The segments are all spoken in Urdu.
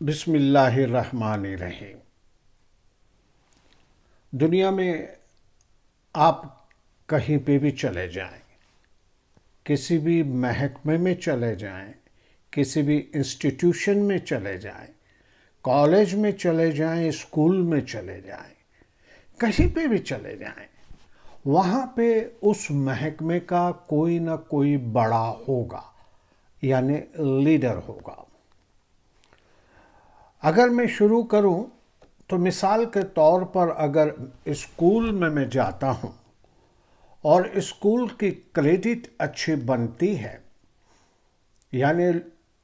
بسم اللہ الرحمن الرحیم۔ دنیا میں آپ کہیں پہ بھی چلے جائیں، کسی بھی محکمے میں چلے جائیں، کسی بھی انسٹیٹیوشن میں چلے جائیں، کالج میں چلے جائیں، اسکول میں چلے جائیں، کہیں پہ بھی چلے جائیں، وہاں پہ اس محکمے کا کوئی نہ کوئی بڑا ہوگا، یعنی لیڈر ہوگا۔ اگر میں شروع کروں تو مثال کے طور پر اگر اسکول میں جاتا ہوں اور اسکول کی کریڈٹ اچھی بنتی ہے، یعنی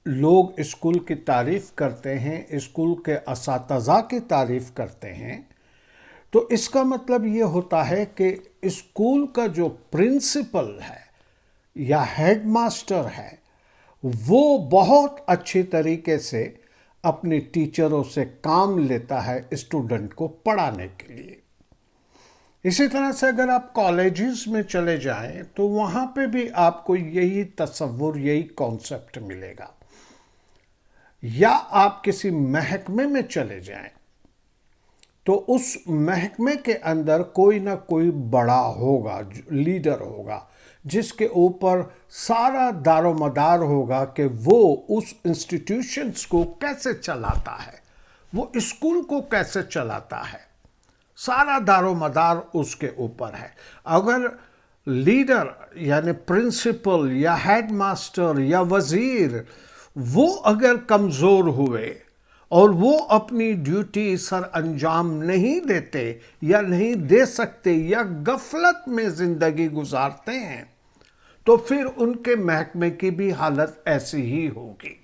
لوگ اسکول کی تعریف کرتے ہیں، اسکول کے اساتذہ کی تعریف کرتے ہیں، تو اس کا مطلب یہ ہوتا ہے کہ اسکول کا جو پرنسپل ہے یا ہیڈ ماسٹر ہے وہ بہت اچھی طریقے سے اپنی ٹیچروں سے کام لیتا ہے اسٹوڈنٹ کو پڑھانے کے لیے۔ اسی طرح سے اگر آپ کالجز میں چلے جائیں تو وہاں پہ بھی آپ کو یہی تصور، یہی کانسیپٹ ملے گا، یا آپ کسی محکمے میں چلے جائیں تو اس محکمے کے اندر کوئی نہ کوئی بڑا ہوگا، لیڈر ہوگا، جس کے اوپر سارا دار و مدار ہوگا کہ وہ اس انسٹیٹیوشنز کو کیسے چلاتا ہے، وہ اسکول کو کیسے چلاتا ہے، سارا دار و مدار اس کے اوپر ہے۔ اگر لیڈر یعنی پرنسپل یا ہیڈ ماسٹر یا وزیر وہ اگر کمزور ہوئے اور وہ اپنی ڈیوٹی سر انجام نہیں دیتے یا نہیں دے سکتے یا غفلت میں زندگی گزارتے ہیں تو پھر ان کے محکمے کی بھی حالت ایسی ہی ہوگی،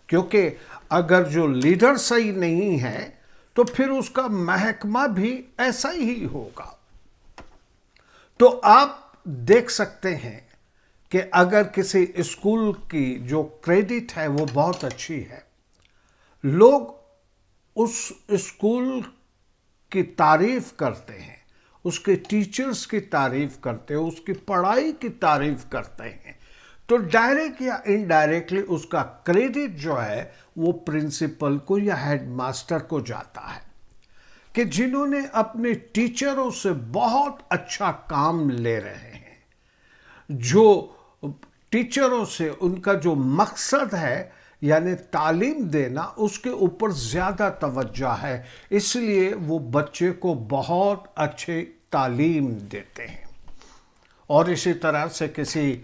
کیونکہ اگر جو لیڈر صحیح نہیں ہے تو پھر اس کا محکمہ بھی ایسا ہی ہوگا۔ تو آپ دیکھ سکتے ہیں کہ اگر کسی اسکول کی جو کریڈٹ ہے وہ بہت اچھی ہے، لوگ اس اسکول کی تعریف کرتے ہیں، اس کے ٹیچرز کی تعریف کرتے ہیں، اس کی پڑھائی کی تعریف کرتے ہیں، تو ڈائریکٹ یا انڈائریکٹلی اس کا کریڈٹ جو ہے وہ پرنسپل کو یا ہیڈ ماسٹر کو جاتا ہے، کہ جنہوں نے اپنے ٹیچروں سے بہت اچھا کام لے رہے ہیں، جو ٹیچروں سے ان کا جو مقصد ہے یعنی تعلیم دینا، اس کے اوپر زیادہ توجہ ہے، اس لیے وہ بچے کو بہت اچھے تعلیم دیتے ہیں۔ اور اسی طرح سے کسی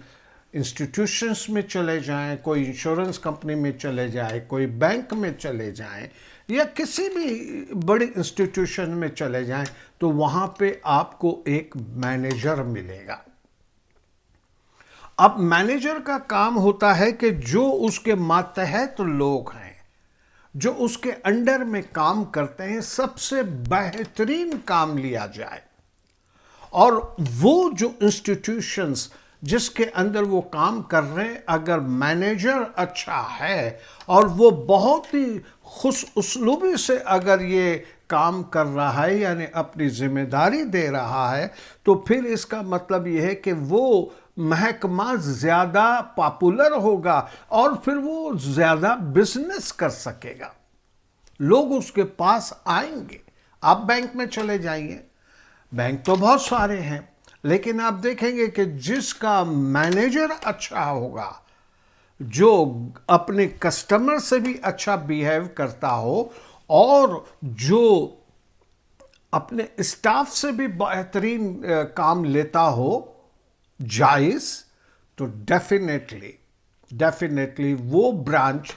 انسٹیٹیوشنز میں چلے جائیں، کوئی انشورنس کمپنی میں چلے جائیں، کوئی بینک میں چلے جائیں یا کسی بھی بڑی انسٹیٹیوشن میں چلے جائیں تو وہاں پہ آپ کو ایک مینیجر ملے گا۔ اب مینیجر کا کام ہوتا ہے کہ جو اس کے ماتحت لوگ ہیں، جو اس کے انڈر میں کام کرتے ہیں، سب سے بہترین کام لیا جائے، اور وہ جو انسٹیٹیوشنز جس کے اندر وہ کام کر رہے ہیں، اگر مینیجر اچھا ہے اور وہ بہت ہی خوش اسلوبی سے اگر یہ کام کر رہا ہے یعنی اپنی ذمہ داری دے رہا ہے، تو پھر اس کا مطلب یہ ہے کہ وہ محکمہ زیادہ پاپولر ہوگا اور پھر وہ زیادہ بزنس کر سکے گا، لوگ اس کے پاس آئیں گے۔ آپ بینک میں چلے جائیے، بینک تو بہت سارے ہیں، لیکن آپ دیکھیں گے کہ جس کا مینیجر اچھا ہوگا، جو اپنے کسٹمر سے بھی اچھا بیہیو کرتا ہو اور جو اپنے اسٹاف سے بھی بہترین کام لیتا ہو جائز، تو ڈیفینیٹلی وہ برانچ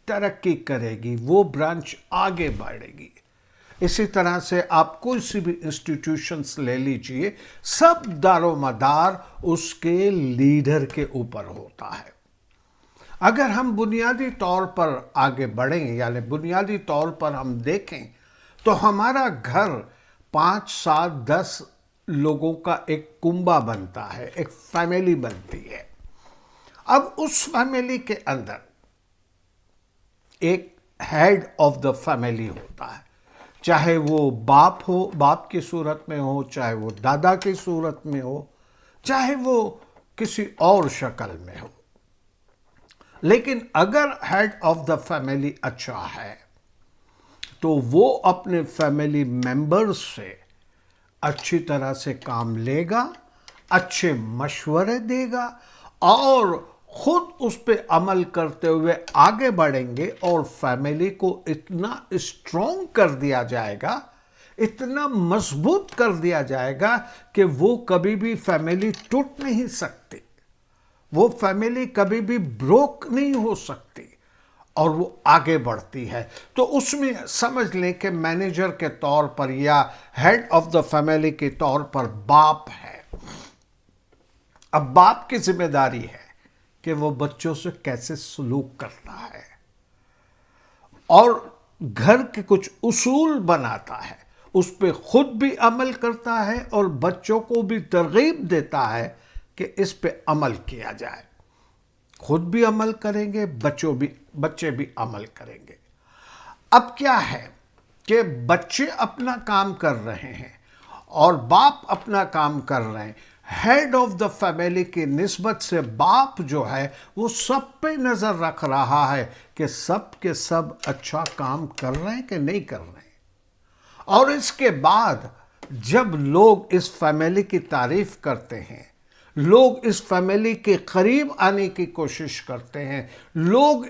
ترقی کرے گی، وہ برانچ آگے بڑھے گی۔ اسی طرح سے آپ کوئی سی بھی انسٹیٹیوشنز لے لیجئے، سب دار و مدار اس کے لیڈر کے اوپر ہوتا ہے۔ اگر ہم بنیادی طور پر آگے بڑھیں یعنی بنیادی طور پر ہم دیکھیں تو ہمارا گھر 5، 7، 10 لوگوں کا ایک کنبہ بنتا ہے، ایک فیملی بنتی ہے۔ اب اس فیملی کے اندر ایک ہیڈ آف دا فیملی ہوتا ہے، چاہے وہ باپ ہو، باپ کی صورت میں ہو، چاہے وہ دادا کی صورت میں ہو، چاہے وہ کسی اور شکل میں ہو۔ لیکن اگر ہیڈ آف دا فیملی اچھا ہے تو وہ اپنے فیملی ممبرز سے اچھی طرح سے کام لے گا، اچھے مشورے دے گا، اور خود اس پہ عمل کرتے ہوئے آگے بڑھیں گے، اور فیملی کو اتنا اسٹرانگ کر دیا جائے گا، اتنا مضبوط کر دیا جائے گا کہ وہ کبھی بھی فیملی ٹوٹ نہیں سکتی، وہ فیملی کبھی بھی بروک نہیں ہو سکتی، اور وہ آگے بڑھتی ہے۔ تو اس میں سمجھ لیں کہ مینیجر کے طور پر یا ہیڈ آف دا فیملی کے طور پر باپ ہے۔ اب باپ کی ذمہ داری ہے کہ وہ بچوں سے کیسے سلوک کرتا ہے، اور گھر کے کچھ اصول بناتا ہے، اس پہ خود بھی عمل کرتا ہے اور بچوں کو بھی ترغیب دیتا ہے کہ اس پہ عمل کیا جائے۔ خود بھی عمل کریں گے، بچے بھی عمل کریں گے۔ اب کیا ہے کہ بچے اپنا کام کر رہے ہیں اور باپ اپنا کام کر رہے ہیں، ہیڈ آف دا فیملی کی نسبت سے باپ جو ہے وہ سب پہ نظر رکھ رہا ہے کہ سب کے سب اچھا کام کر رہے ہیں کہ نہیں کر رہے ہیں۔ اور اس کے بعد جب لوگ اس فیملی کی تعریف کرتے ہیں، لوگ اس فیملی کے قریب آنے کی کوشش کرتے ہیں، لوگ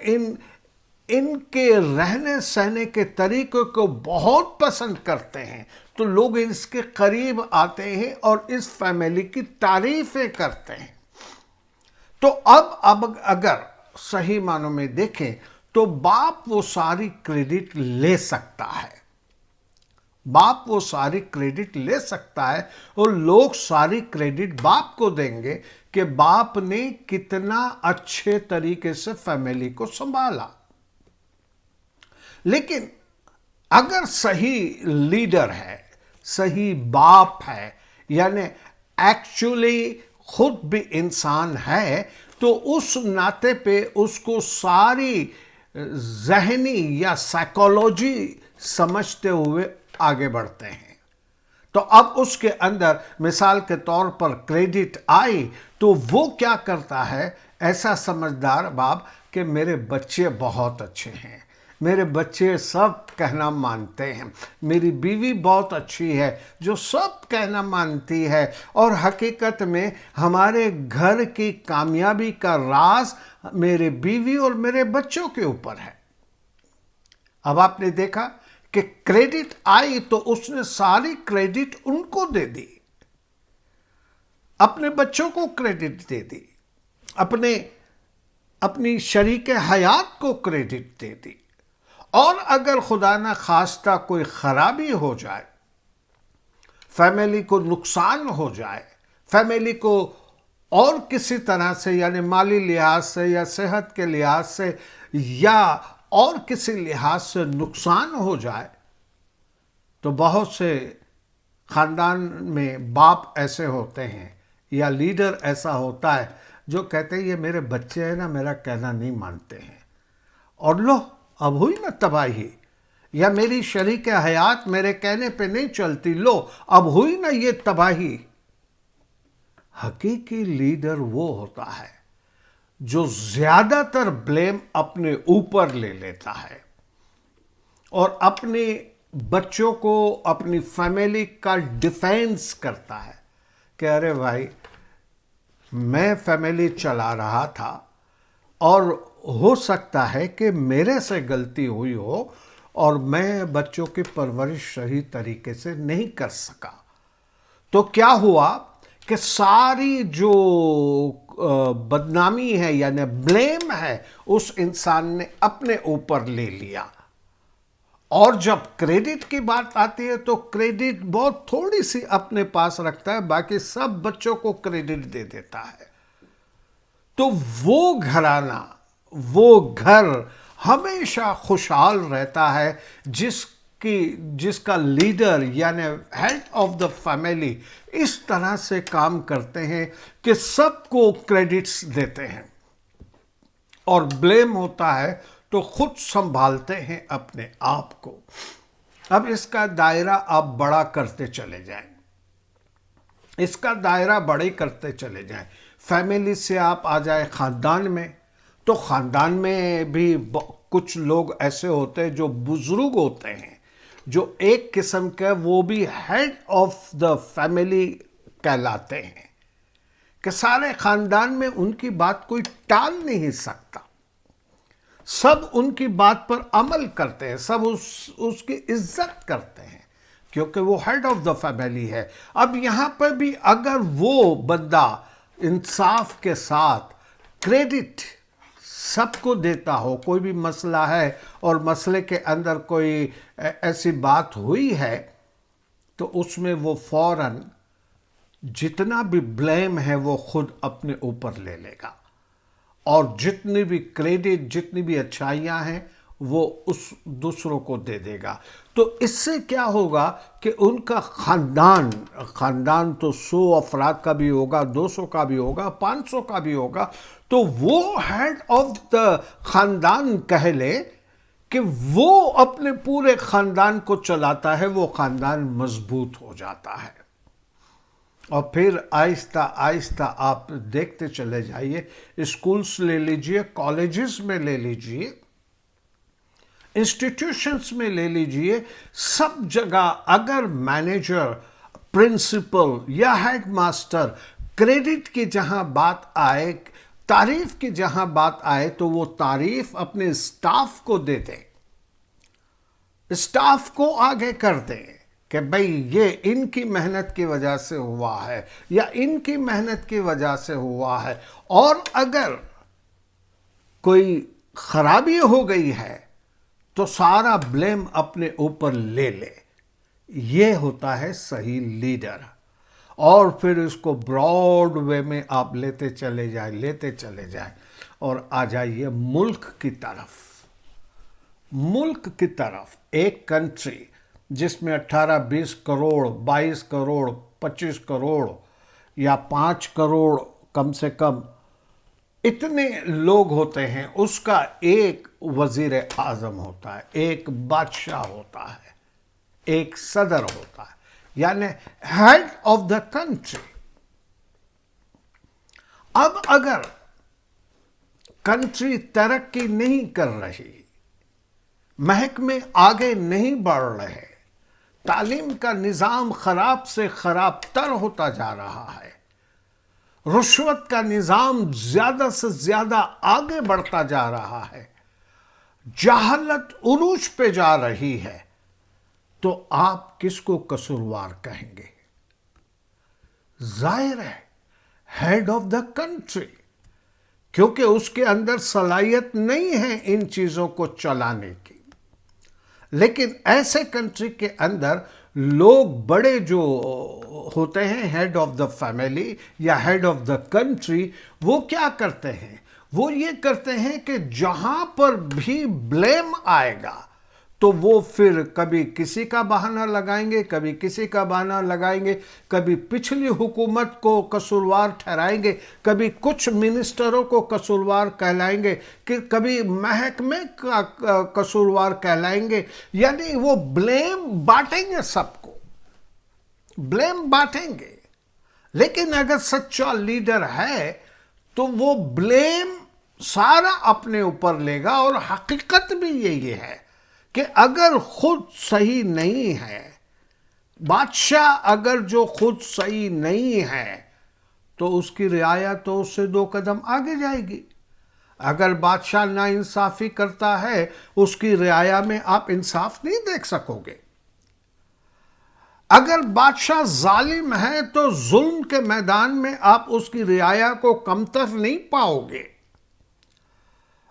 ان کے رہنے سہنے کے طریقے کو بہت پسند کرتے ہیں، تو لوگ اس کے قریب آتے ہیں اور اس فیملی کی تعریفیں کرتے ہیں۔ تو اب اگر صحیح معنوں میں دیکھیں تو باپ وہ ساری کریڈٹ لے سکتا ہے، باپ وہ ساری کریڈٹ لے سکتا ہے، اور لوگ ساری کریڈٹ باپ کو دیں گے کہ باپ نے کتنا اچھے طریقے سے فیملی کو سنبھالا۔ لیکن اگر صحیح لیڈر ہے، صحیح باپ ہے، یعنی ایکچولی خود بھی انسان ہے، تو اس ناطے پہ اس کو ساری ذہنی یا سائیکالوجی سمجھتے ہوئے آگے بڑھتے ہیں۔ تو اب اس کے اندر مثال کے طور پر کریڈٹ آئی تو وہ کیا کرتا ہے، ایسا سمجھدار باپ کہ میرے بچے بہت اچھے ہیں، میرے بچے سب کہنا مانتے ہیں، میری بیوی بہت اچھی ہے جو سب کہنا مانتی ہے، اور حقیقت میں ہمارے گھر کی کامیابی کا راز میرے بیوی اور میرے بچوں کے اوپر ہے۔ اب آپ نے دیکھا کہ کریڈٹ آئی تو اس نے ساری کریڈٹ ان کو دے دی، اپنے بچوں کو کریڈٹ دے دی، اپنی شریک حیات کو کریڈٹ دے دی، اور اگر خدا نہ خواستہ کوئی خرابی ہو جائے، فیملی کو نقصان ہو جائے، فیملی کو اور کسی طرح سے یعنی مالی لحاظ سے یا صحت کے لحاظ سے یا اور کسی لحاظ سے نقصان ہو جائے، تو بہت سے خاندان میں باپ ایسے ہوتے ہیں یا لیڈر ایسا ہوتا ہے جو کہتے ہیں یہ میرے بچے ہیں نا، میرا کہنا نہیں مانتے ہیں، اور لو اب ہوئی نا تباہی، یا میری شریک حیات میرے کہنے پہ نہیں چلتی، لو اب ہوئی نا یہ تباہی۔ حقیقی لیڈر وہ ہوتا ہے جو زیادہ تر بلیم اپنے اوپر لے لیتا ہے اور اپنے بچوں کو، اپنی فیملی کا ڈیفینس کرتا ہے کہ ارے بھائی میں فیملی چلا رہا تھا اور ہو سکتا ہے کہ میرے سے غلطی ہوئی ہو اور میں بچوں کی پرورش صحیح طریقے سے نہیں کر سکا، تو کیا ہوا کہ ساری جو بدنامی ہے یعنی بلیم ہے اس انسان نے اپنے اوپر لے لیا۔ اور جب کریڈٹ کی بات آتی ہے تو کریڈٹ بہت تھوڑی سی اپنے پاس رکھتا ہے، باقی سب بچوں کو کریڈٹ دے دیتا ہے۔ تو وہ گھرانہ، وہ گھر ہمیشہ خوشحال رہتا ہے جس کا لیڈر یعنی ہیڈ آف دا فیملی اس طرح سے کام کرتے ہیں کہ سب کو کریڈٹس دیتے ہیں، اور بلیم ہوتا ہے تو خود سنبھالتے ہیں اپنے آپ کو۔ اب اس کا دائرہ آپ بڑا کرتے چلے جائیں، اس کا دائرہ بڑے کرتے چلے جائیں، فیملی سے آپ آ جائیں خاندان میں، تو خاندان میں بھی کچھ لوگ ایسے ہوتے ہیں جو بزرگ ہوتے ہیں، جو ایک قسم کے وہ بھی ہیڈ آف دا فیملی کہلاتے ہیں، کہ سارے خاندان میں ان کی بات کوئی ٹال نہیں سکتا، سب ان کی بات پر عمل کرتے ہیں، سب اس کی عزت کرتے ہیں، کیونکہ وہ ہیڈ آف دا فیملی ہے۔ اب یہاں پر بھی اگر وہ بندہ انصاف کے ساتھ کریڈٹ سب کو دیتا ہو، کوئی بھی مسئلہ ہے اور مسئلے کے اندر کوئی ایسی بات ہوئی ہے تو اس میں وہ فوراً جتنا بھی بلیم ہے وہ خود اپنے اوپر لے لے گا، اور جتنی بھی کریڈٹ، جتنی بھی اچھائیاں ہیں وہ اس دوسروں کو دے دے گا۔ تو اس سے کیا ہوگا کہ ان کا خاندان تو 100 افراد کا بھی ہوگا، 200 کا بھی ہوگا، 500 کا بھی ہوگا، تو وہ ہیڈ آف دا خاندان کہہ لے کہ وہ اپنے پورے خاندان کو چلاتا ہے، وہ خاندان مضبوط ہو جاتا ہے۔ اور پھر آہستہ آہستہ آپ دیکھتے چلے جائیے، اسکولز لے لیجئے، کالجز میں لے لیجئے، انسٹیٹیوشنز میں لے لیجئے، سب جگہ اگر مینیجر، پرنسپل یا ہیڈ ماسٹر کریڈٹ کی جہاں بات آئے، تعریف کی جہاں بات آئے، تو وہ تعریف اپنے اسٹاف کو دے دیں، اسٹاف کو آگے کر دیں کہ بھئی یہ ان کی محنت کی وجہ سے ہوا ہے یا ان کی محنت کی وجہ سے ہوا ہے، اور اگر کوئی خرابی ہو گئی ہے تو سارا بلیم اپنے اوپر لے لے۔ یہ ہوتا ہے صحیح لیڈر، اور پھر اس کو براڈ وے میں آپ لیتے چلے جائیں اور آ جائیے ملک کی طرف۔ ملک کی طرف ایک کنٹری جس میں 18-20 کروڑ، 22 کروڑ، 25 کروڑ یا 5 کروڑ کم سے کم اتنے لوگ ہوتے ہیں، اس کا ایک وزیر اعظم ہوتا ہے، ایک بادشاہ ہوتا ہے، ایک صدر ہوتا ہے، یعنی ہیڈ آف دا کنٹری۔ اب اگر کنٹری ترقی نہیں کر رہی، محکمے آگے نہیں بڑھ رہے، تعلیم کا نظام خراب سے خراب تر ہوتا جا رہا ہے، رشوت کا نظام زیادہ سے زیادہ آگے بڑھتا جا رہا ہے، جہالت عروج پہ جا رہی ہے، تو آپ کس کو قصوروار کہیں گے؟ ظاہر ہے ہیڈ آف دا کنٹری، کیونکہ اس کے اندر صلاحیت نہیں ہے ان چیزوں کو چلانے کی۔ لیکن ایسے کنٹری کے اندر لوگ بڑے جو ہوتے ہیں، ہیڈ آف دا فیملی یا ہیڈ آف دا کنٹری، وہ کیا کرتے ہیں؟ وہ یہ کرتے ہیں کہ جہاں پر بھی بلیم آئے گا تو وہ پھر کبھی کسی کا بہانہ لگائیں گے، کبھی کسی کا بہانہ لگائیں گے، کبھی پچھلی حکومت کو قصوروار ٹھہرائیں گے، کبھی کچھ منسٹروں کو قصوروار کہلائیں گے، کہ کبھی محکمے کا قصوروار کہلائیں گے، یعنی وہ بلیم بانٹیں گے، سب کو بلیم بانٹیں گے۔ لیکن اگر سچا لیڈر ہے تو وہ بلیم سارا اپنے اوپر لے گا، اور حقیقت بھی یہی ہے کہ اگر خود صحیح نہیں ہے، بادشاہ اگر جو خود صحیح نہیں ہے تو اس کی رعایا تو اس سے 2 قدم آگے جائے گی۔ اگر بادشاہ ناانصافی کرتا ہے، اس کی رعایا میں آپ انصاف نہیں دیکھ سکو گے۔ اگر بادشاہ ظالم ہے تو ظلم کے میدان میں آپ اس کی رعایا کو کمتر نہیں پاؤ گے۔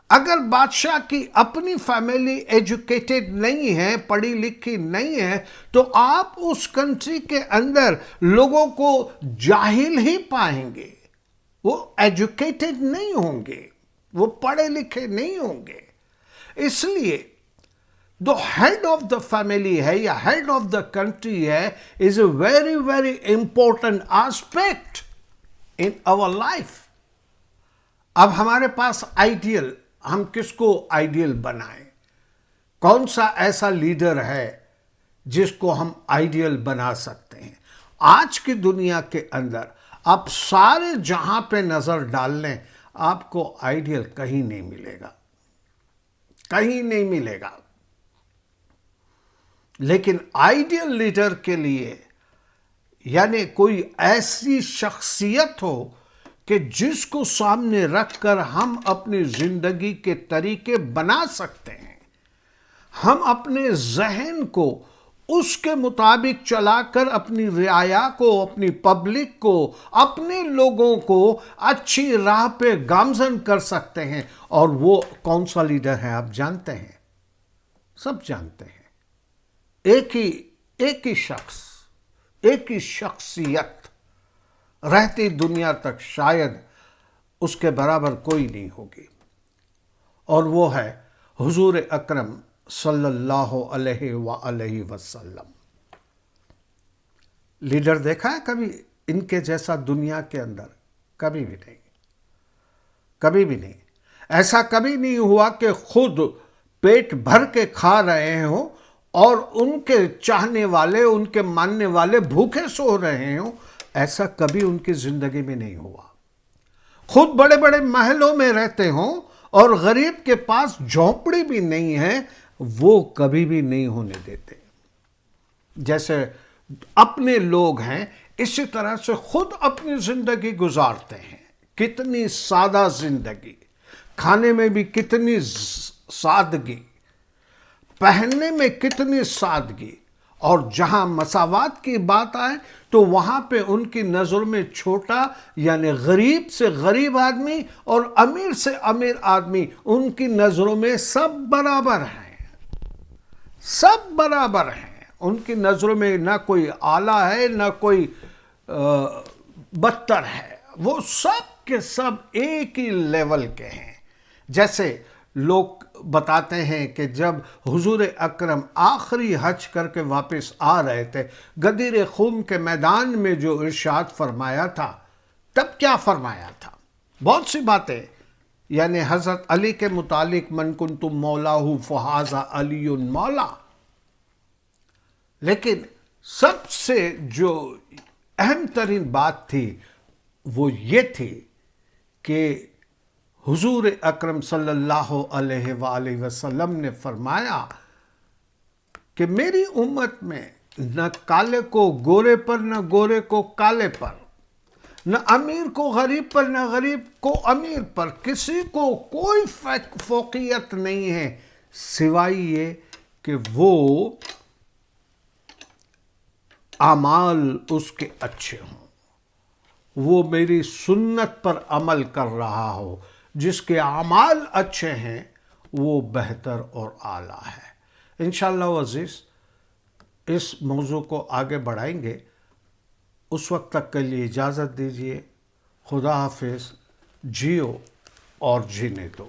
اگر بادشاہ کی اپنی فیملی ایجوکیٹڈ نہیں ہے، پڑھی لکھی نہیں ہے، تو آپ اس کنٹری کے اندر لوگوں کو جاہل ہی پائیں گے، وہ ایجوکیٹڈ نہیں ہوں گے، وہ پڑھے لکھے نہیں ہوں گے۔ اس لیے جو ہیڈ آف دا فیملی ہے یا ہیڈ آف دا کنٹری ہے is a very very important aspect in our life۔ اب ہمارے پاس آئیڈیل، ہم کس کو آئیڈیل بنائیں؟ کون سا ایسا لیڈر ہے جس کو ہم آئیڈیل بنا سکتے ہیں؟ آج کی دنیا کے اندر آپ سارے جہاں پہ نظر ڈال لیں، آپ کو آئیڈیل کہیں نہیں ملے گا، کہیں نہیں ملے گا۔ لیکن آئیڈیل لیڈر کے لیے یعنی کوئی ایسی شخصیت ہو کہ جس کو سامنے رکھ کر ہم اپنی زندگی کے طریقے بنا سکتے ہیں، ہم اپنے ذہن کو اس کے مطابق چلا کر اپنی رعایا کو، اپنی پبلک کو، اپنے لوگوں کو اچھی راہ پہ گامزن کر سکتے ہیں۔ اور وہ کون سا لیڈر ہے آپ جانتے ہیں، سب جانتے ہیں۔ ایک ہی شخص، ایک ہی شخصیت رہتی دنیا تک شاید اس کے برابر کوئی نہیں ہوگی، اور وہ ہے حضور اکرم صلی اللہ علیہ وآلہ وسلم۔ لیڈر دیکھا ہے کبھی ان کے جیسا دنیا کے اندر؟ کبھی بھی نہیں، کبھی بھی نہیں۔ ایسا کبھی نہیں ہوا کہ خود پیٹ بھر کے کھا رہے ہوں اور ان کے چاہنے والے، ان کے ماننے والے بھوکے سو رہے ہوں۔ ایسا کبھی ان کی زندگی میں نہیں ہوا۔ خود بڑے بڑے محلوں میں رہتے ہوں اور غریب کے پاس جھونپڑی بھی نہیں ہے، وہ کبھی بھی نہیں ہونے دیتے۔ جیسے اپنے لوگ ہیں اسی طرح سے خود اپنی زندگی گزارتے ہیں۔ کتنی سادہ زندگی، کھانے میں بھی کتنی سادگی، پہننے میں کتنی سادگی، اور جہاں مساوات کی بات آئے تو وہاں پہ ان کی نظر میں چھوٹا یعنی غریب سے غریب آدمی اور امیر سے امیر آدمی، ان کی نظروں میں سب برابر ہیں، سب برابر ہیں۔ ان کی نظروں میں نہ کوئی اعلیٰ ہے نہ کوئی بدتر ہے، وہ سب کے سب ایک ہی لیول کے ہیں۔ جیسے لوگ بتاتے ہیں کہ جب حضور اکرم آخری حج کر کے واپس آ رہے تھے، غدیر خم کے میدان میں جو ارشاد فرمایا تھا، تب کیا فرمایا تھا؟ بہت سی باتیں، یعنی حضرت علی کے متعلق من کنتم مولاہ فہذا علی مولا، لیکن سب سے جو اہم ترین بات تھی وہ یہ تھی کہ حضور اکرم صلی اللہ علیہ وآلہ وسلم نے فرمایا کہ میری امت میں نہ کالے کو گورے پر، نہ گورے کو کالے پر، نہ امیر کو غریب پر، نہ غریب کو امیر پر، کسی کو کوئی فوقیت نہیں ہے سوائے یہ کہ وہ اعمال اس کے اچھے ہوں، وہ میری سنت پر عمل کر رہا ہو۔ جس کے اعمال اچھے ہیں وہ بہتر اور اعلیٰ ہے۔ انشاءاللہ عزیز اس موضوع کو آگے بڑھائیں گے، اس وقت تک کے لیے اجازت دیجیے۔ خدا حافظ، جیو اور جینے دو۔